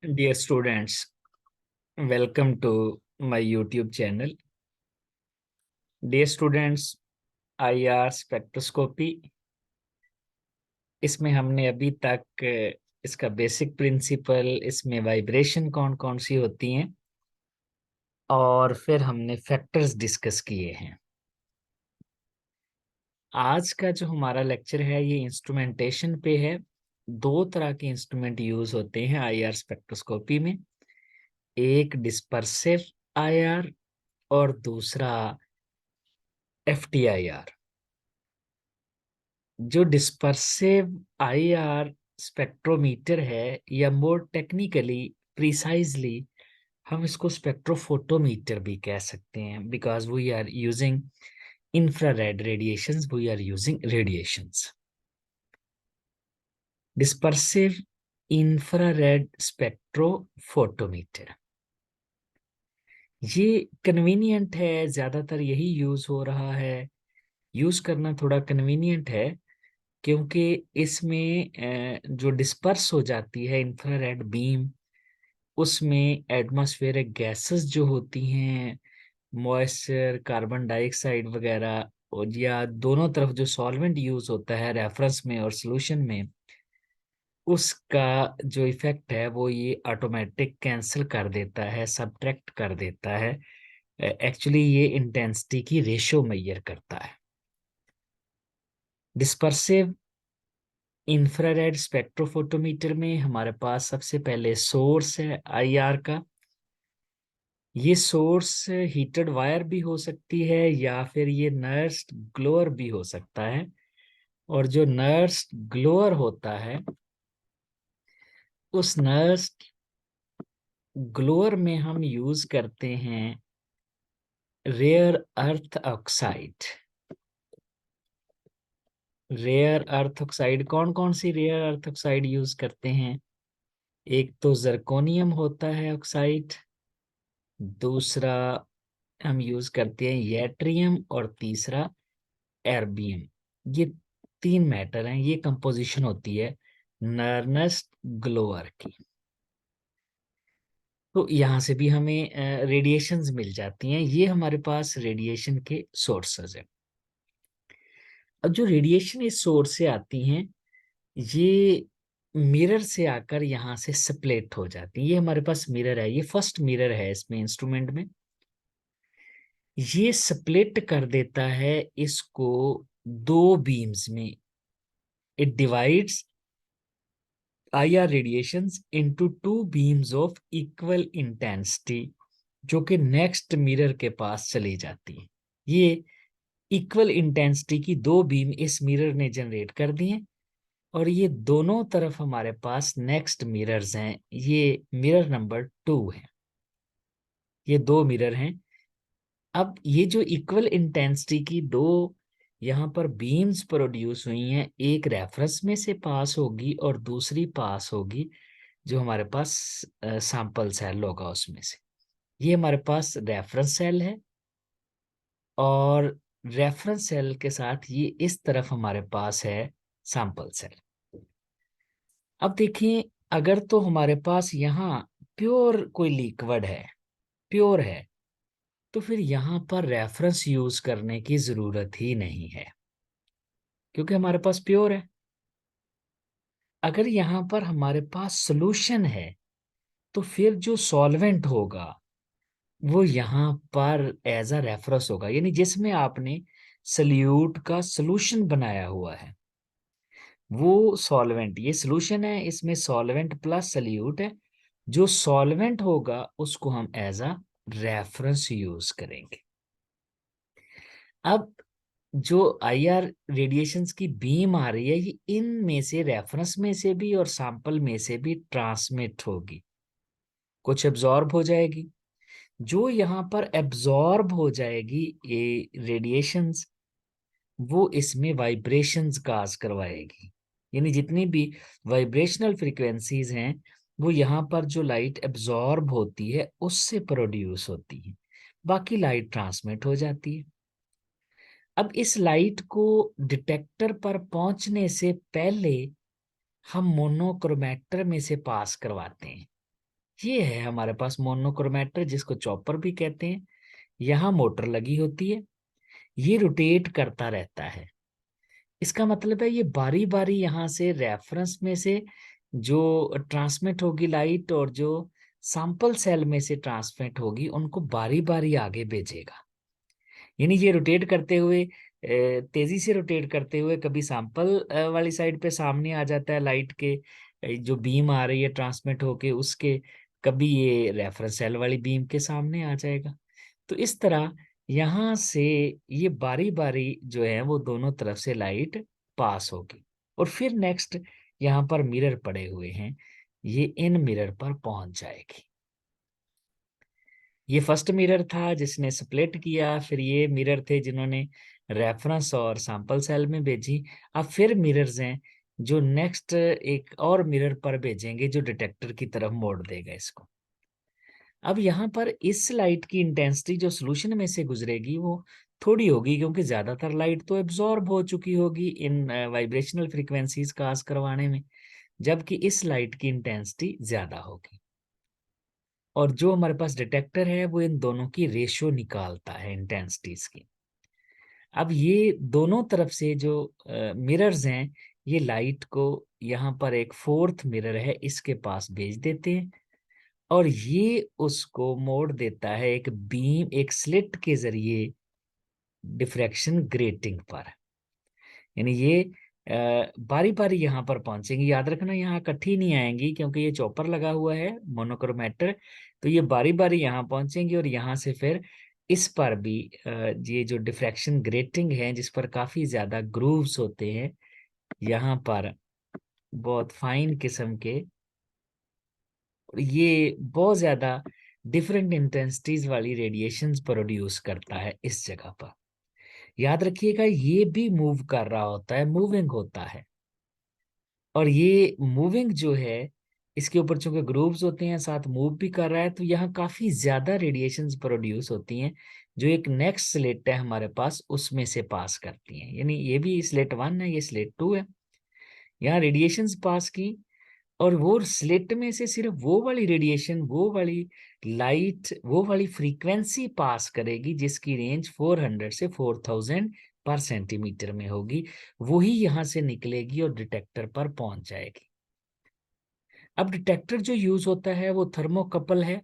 Dear students, welcome to my YouTube channel. Dear students, IR spectroscopy, इसमें हमने अभी तक इसका बेसिक प्रिंसिपल, इसमें वाइब्रेशन कौन कौन सी होती हैं और फिर हमने फैक्टर्स डिस्कस किए हैं। आज का जो हमारा लेक्चर है ये इंस्ट्रूमेंटेशन पे है। दो तरह के इंस्ट्रूमेंट यूज होते हैं IR स्पेक्ट्रोस्कोपी में, एक डिस्पर्सिव IR और दूसरा FTIR। जो डिस्पर्सिव IR स्पेक्ट्रोमीटर है, या मोर टेक्निकली प्रिसाइजली हम इसको स्पेक्ट्रोफोटोमीटर भी कह सकते हैं, because we are using infrared radiations, we are using radiations. Dispersive infrared spectrophotometer, ये कन्वीनियंट है, ज्यादातर यही यूज हो रहा है। यूज करना थोड़ा कन्वीनियंट है क्योंकि इसमें जो डिस्पर्स हो जाती है इंफ्रारेड बीम, उसमें एटमॉस्फेरिक गैसेस जो होती हैं, मॉइस्चर, कार्बन डाइऑक्साइड वगैरह, और या दोनों तरफ जो सॉल्वेंट यूज होता है रेफरेंस में और सॉल्यूशन में, उसका जो इफेक्ट है वो ये ऑटोमेटिक कैंसिल कर देता है, सब्ट्रैक्ट कर देता है। एक्चुअली ये इंटेंसिटी की रेशो मेजर करता है। डिस्पर्सिव इंफ्रारेड स्पेक्ट्रोफोटोमीटर में हमारे पास सबसे पहले सोर्स है IR का। ये सोर्स हीटेड वायर भी हो सकती है या फिर ये नर्स्ड ग्लोअर भी हो सकता है। और जो नर्स्ड ग्लोअर होता है, उस नर्स्ड ग्लोअर में हम यूज करते हैं rare earth oxide. Rare earth oxide, कौन कौन सी रेयर अर्थ ऑक्साइड यूज करते हैं? एक तो जर्कोनियम होता है ऑक्साइड, दूसरा हम यूज करते हैं येट्रियम, और तीसरा एर्बियम। ये तीन मेटल हैं, ये कंपोजिशन होती है नर्नेस्ट ग्लोअर की। तो यहाँ से भी हमें रेडिएशंस मिल जाती हैं। ये हमारे पास रेडिएशन के सोर्सेज हैं। अब जो रेडिएशन इस सोर्स से आती हैं, ये मिरर से आकर यहाँ से स्प्लिट हो जाती है। ये हमारे पास मिरर है, ये फर्स्ट मिरर है इसमें इंस्ट्रूमेंट में। ये स्प्लिट कर देता है इसको दो बीम्स में। It divides IR radiations into two beams of equal intensity, जो कि नेक्स्ट मिरर के पास चली जाती है। ये इक्वल इंटेंसिटी की दो बीम इस मिरर ने जनरेट कर दी हैं, और ये दोनों तरफ हमारे पास नेक्स्ट मिरर्स हैं। ये मिरर नंबर 2 है, ये दो मिरर हैं। अब ये जो इक्वल इंटेंसिटी की दो यहाँ पर बीम्स प्रोड्यूस हुई हैं, एक रेफरेंस में से पास होगी और दूसरी पास होगी जो हमारे पास सैंपल सेल होगा उसमें से। ये हमारे पास रेफरेंस सेल है, और रेफरेंस सेल के साथ ये इस तरफ हमारे पास है सैंपल सेल। अब देखिए, अगर तो हमारे पास यहाँ प्योर कोई लिक्विड है, प्योर है, तो फिर यहाँ पर रेफरेंस यूज करने की जरूरत ही नहीं है, क्योंकि हमारे पास प्योर है। अगर यहाँ पर हमारे पास सॉल्यूशन है, तो फिर जो सॉल्वेंट होगा वो यहाँ पर एज अ रेफरेंस होगा, यानी जिसमें आपने सल्यूट का सॉल्यूशन बनाया हुआ है वो सॉल्वेंट, ये सॉल्यूशन है, इसमें सॉल्वेंट प्लस सल्यूट है। जो सॉल्वेंट होगा उसको हम एज अ रेफरेंस यूज करेंगे। अब जो IR रेडिएशंस की बीम आ रही है, ये इन में से रेफरेंस में से भी और सैंपल में से भी ट्रांसमिट होगी, कुछ एब्जॉर्ब हो जाएगी। जो यहाँ पर एब्जॉर्ब हो जाएगी ये रेडिएशंस, वो इसमें वाइब्रेशंस काज करवाएगी, यानी जितनी भी वाइब्रेशनल फ्रीक्वेंसीज हैं वो यहाँ पर जो लाइट एब्जॉर्ब होती है उससे प्रोड्यूस होती है, बाकी लाइट ट्रांसमिट हो जाती है। अब इस लाइट को डिटेक्टर पर पहुंचने से पहले हम मोनोक्रोमेटर में से पास करवाते हैं। ये है हमारे पास मोनोक्रोमेटर, जिसको चॉपर भी कहते हैं। यहाँ मोटर लगी होती है, ये रोटेट करता रहता है। इसका मतलब है ये बारी बारी यहाँ से रेफरेंस में से जो ट्रांसमिट होगी लाइट और जो सैंपल सेल में से ट्रांसमिट होगी, उनको बारी बारी आगे भेजेगा। यानी ये रोटेट करते हुए, तेजी से रोटेट करते हुए कभी सैंपल वाली साइड पे सामने आ जाता है लाइट के, जो बीम आ रही है ट्रांसमिट होके उसके, कभी ये रेफरेंस सेल वाली बीम के सामने आ जाएगा। तो इस तरह यहाँ से ये बारी बारी जो है वो दोनों तरफ से लाइट पास होगी, और फिर नेक्स्ट यहाँ पर मिरर पड़े हुए हैं, ये इन मिरर पर पहुंच जाएगी। ये फर्स्ट मिरर था जिसने स्प्लिट किया, फिर ये मिरर थे जिन्होंने रेफरेंस और सैंपल सेल में भेजी। अब फिर मिरर्स हैं जो नेक्स्ट एक और मिरर पर भेजेंगे जो डिटेक्टर की तरफ मोड़ देगा इसको। अब यहाँ पर इस लाइट की इंटेंसिटी जो सोल्यूशन में से गुजरेगी वो थोड़ी होगी, क्योंकि ज्यादातर लाइट तो एब्जॉर्ब हो चुकी होगी इन वाइब्रेशनल फ्रीक्वेंसीज काज करवाने में, जबकि इस लाइट की इंटेंसिटी ज्यादा होगी। और जो हमारे पास डिटेक्टर है वो इन दोनों की रेशियो निकालता है इंटेंसिटीज की। अब ये दोनों तरफ से जो मिरर्स हैं, ये लाइट को यहाँ पर एक फोर्थ मिरर है इसके पास भेज देते हैं, और ये उसको मोड़ देता है एक बीम, एक स्लिट के जरिए डिफ्रैक्शन ग्रेटिंग पर। यानी ये बारी बारी यहाँ पर पहुंचेंगी। याद रखना यहाँ इकट्ठी नहीं आएंगी, क्योंकि ये चॉपर लगा हुआ है मोनोक्रोमेटर, तो ये बारी बारी यहाँ पहुंचेंगी, और यहाँ से फिर इस पर भी ये जो डिफ्रैक्शन ग्रेटिंग है जिस पर काफी ज्यादा ग्रूव्स होते हैं, यहाँ पर बहुत फाइन किस्म के, ये बहुत ज्यादा डिफरेंट इंटेंसिटीज वाली रेडिएशंस प्रोड्यूस करता है इस जगह पर। याद रखिएगा ये भी मूव कर रहा होता है, मूविंग होता है, और ये मूविंग जो है इसके ऊपर चूंकि ग्रूव्स होते हैं साथ मूव भी कर रहा है, तो यहाँ काफी ज्यादा रेडिएशंस प्रोड्यूस होती हैं जो एक नेक्स्ट स्लेट है हमारे पास उसमें से पास करती हैं। यानी ये भी स्लेट 1 है, ये स्लेट 2 है, यहाँ रेडिएशंस पास की, और वो स्लिट में से सिर्फ वो वाली रेडिएशन, वो वाली लाइट, वो वाली फ्रीक्वेंसी पास करेगी जिसकी रेंज 400 से 4000 पर सेंटीमीटर में होगी, वही यहां से निकलेगी और डिटेक्टर पर पहुंच जाएगी। अब डिटेक्टर जो यूज होता है वो थर्मोकपल है।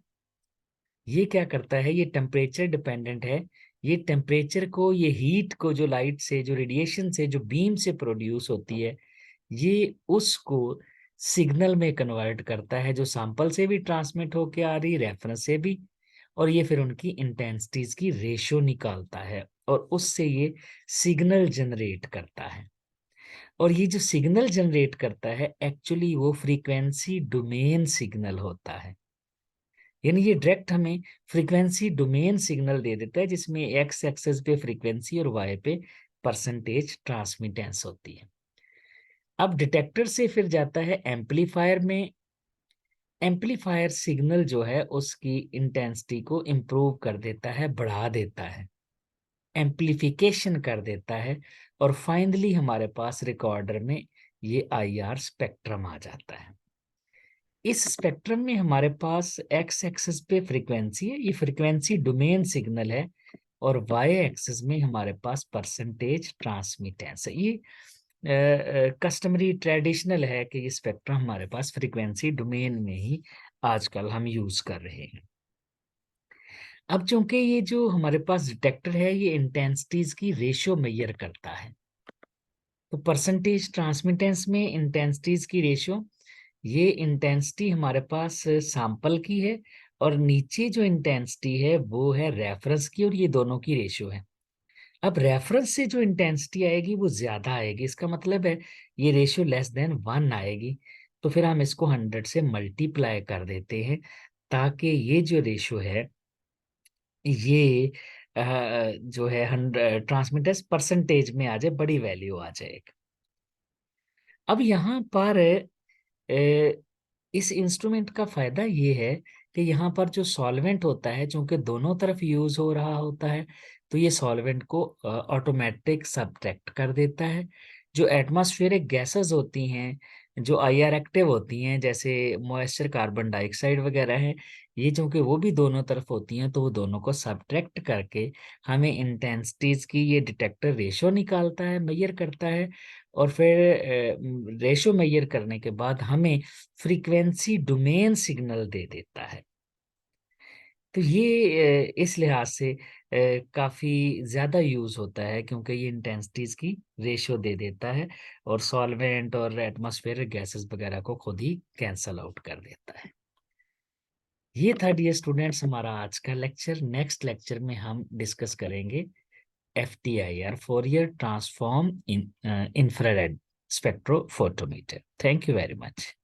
ये क्या करता है, ये टेम्परेचर डिपेंडेंट है। ये टेम्परेचर को, ये हीट को जो लाइट से, जो रेडिएशन से, जो बीम से प्रोड्यूस होती है, ये उसको सिग्नल में कन्वर्ट करता है, जो सैंपल से भी ट्रांसमिट होके आ रही, रेफरेंस से भी, और ये फिर उनकी इंटेंसिटीज की रेशियो निकालता है, और उससे ये सिग्नल जनरेट करता है। और ये जो सिग्नल जनरेट करता है एक्चुअली वो फ्रीक्वेंसी डोमेन सिग्नल होता है। यानी ये डायरेक्ट हमें फ्रीक्वेंसी डोमेन सिग्नल दे देता है, जिसमें एक्स एक्सेस पे फ्रीक्वेंसी और वाई पे परसेंटेज ट्रांसमिटेंस होती है। अब डिटेक्टर से फिर जाता है एम्पलीफायर में। एम्पलीफायर सिग्नल जो है उसकी इंटेंसिटी को इम्प्रूव कर देता है, बढ़ा देता है, एम्पलीफिकेशन कर देता है, और फाइनली हमारे पास रिकॉर्डर में ये आईआर स्पेक्ट्रम आ जाता है। इस स्पेक्ट्रम में हमारे पास एक्स एक्सिस पे फ्रीक्वेंसी है, ये फ्रीक्वेंसी डोमेन सिग्नल है, और वाई एक्सिस में हमारे पास परसेंटेज ट्रांसमिटेंस है। ये कस्टमरी ट्रेडिशनल है कि ये स्पेक्ट्रम हमारे पास फ्रीक्वेंसी डोमेन में ही आजकल हम यूज कर रहे हैं। अब चूंकि ये जो हमारे पास डिटेक्टर है ये इंटेंसिटीज की रेशियो मेजर करता है, तो परसेंटेज ट्रांसमिटेंस में इंटेंसिटीज की रेशियो, ये इंटेंसिटी हमारे पास सैंपल की है, और नीचे जो इंटेंसिटी है वो है रेफरेंस की, और ये दोनों की रेशियो है। अब रेफरेंस से जो इंटेंसिटी आएगी वो ज्यादा आएगी, इसका मतलब है ये रेशियो लेस देन 1 आएगी, तो फिर हम इसको 100 से मल्टीप्लाई कर देते हैं, ताकि ये जो रेशियो है ये जो है 100 ट्रांसमिटर्स परसेंटेज में आ जाए, बड़ी वैल्यू आ जाए। अब यहाँ पर इस इंस्ट्रूमेंट का फायदा ये है कि यहाँ पर जो सॉल्वेंट होता है, चूंकि दोनों तरफ यूज हो रहा होता है, तो ये सॉल्वेंट को ऑटोमेटिक सब्ट्रैक्ट कर देता है। जो एटमॉस्फेरिक गैसेस होती हैं जो आईआर एक्टिव होती हैं, जैसे मॉइस्चर, कार्बन डाइऑक्साइड वगैरह है, ये चूंकि वो भी दोनों तरफ होती हैं, तो वो दोनों को सब्ट्रैक्ट करके हमें इंटेंसिटीज की ये डिटेक्टर रेशो निकालता है, मेजर करता है, और फिर रेशो मेजर करने के बाद हमें फ्रीक्वेंसी डोमेन सिग्नल दे देता है। तो ये इस लिहाज से काफी ज्यादा यूज होता है, क्योंकि ये इंटेंसिटीज की रेशियो दे देता है और सॉल्वेंट और एटमॉस्फेरिक गैसेस वगैरह को खुद ही कैंसल आउट कर देता है। ये था डियर स्टूडेंट्स हमारा आज का लेक्चर। नेक्स्ट लेक्चर में हम डिस्कस करेंगे FTIR, Fourier transform in infrared spectrophotometer. Thank you very much.